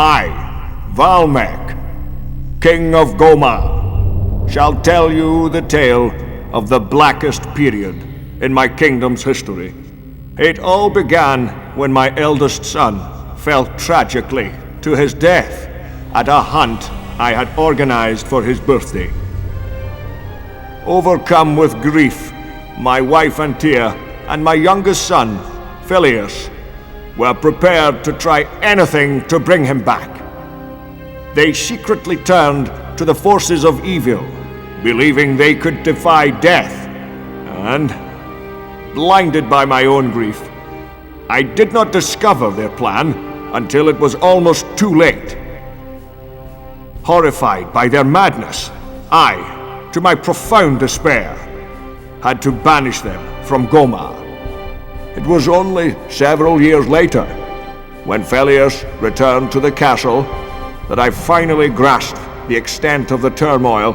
I, Valmek, King of Goma, shall tell you the tale of the blackest period in my kingdom's history. It all began when my eldest son fell tragically to his death at a hunt I had organized for his birthday. Overcome with grief, my wife Antia and my youngest son, Phileas, were prepared to try anything to bring him back. They secretly turned to the forces of evil, believing they could defy death, and, blinded by my own grief, I did not discover their plan until it was almost too late. Horrified by their madness, I, to my profound despair, had to banish them from Goma. It was only several years later, when Phileas returned to the castle, that I finally grasped the extent of the turmoil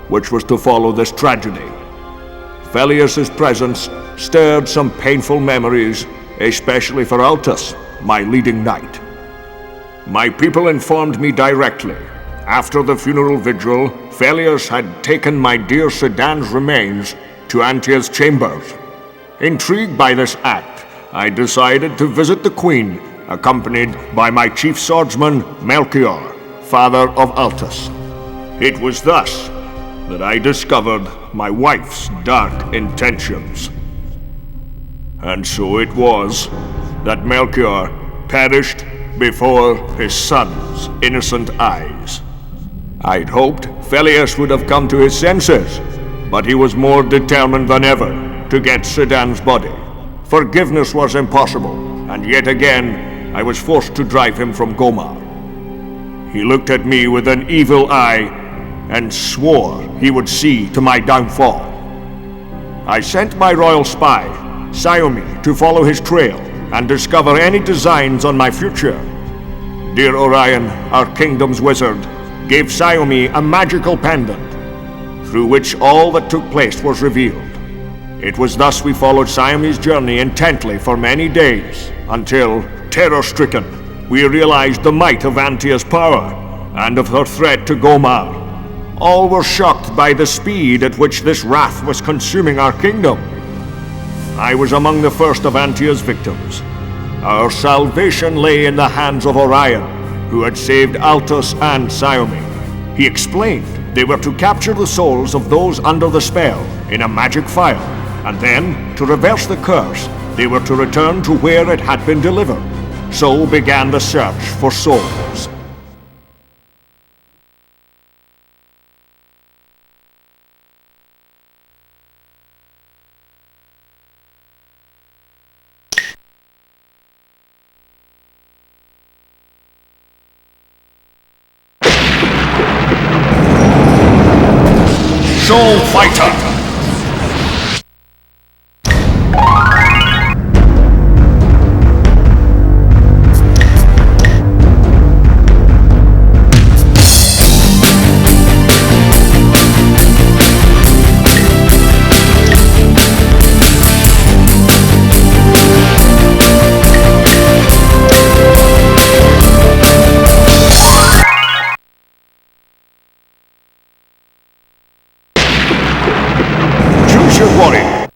which was to follow this tragedy. Phileas's presence stirred some painful memories, especially for Altus, my leading knight. My people informed me directly. After the funeral vigil, Phileas had taken my dear Sedan's remains to Antia's chambers. Intrigued by this act, I decided to visit the Queen, accompanied by my chief swordsman, Melchior, father of Altus. It was thus that I discovered my wife's dark intentions. And so it was that Melchior perished before his son's innocent eyes. I'd hoped Phileas would have come to his senses, but he was more determined than ever to get Sedan's body. Forgiveness was impossible, and yet again I was forced to drive him from Goma. He looked at me with an evil eye and swore he would see to my downfall. I sent my royal spy, Xiaomi, to follow his trail and discover any designs on my future. Dear Orion, our kingdom's wizard, gave Xiaomi a magical pendant, through which all that took place was revealed. It was thus we followed Xiaomi's journey intently for many days, until, terror-stricken, we realized the might of Antia's power, and of her threat to Gomar. All were shocked by the speed at which this wrath was consuming our kingdom. I was among the first of Antia's victims. Our salvation lay in the hands of Orion, who had saved Altus and Xiaomi. He explained they were to capture the souls of those under the spell in a magic file, and then, to reverse the curse, they were to return to where it had been delivered. So began the search for souls. Soul Fighter! Choose your warrior.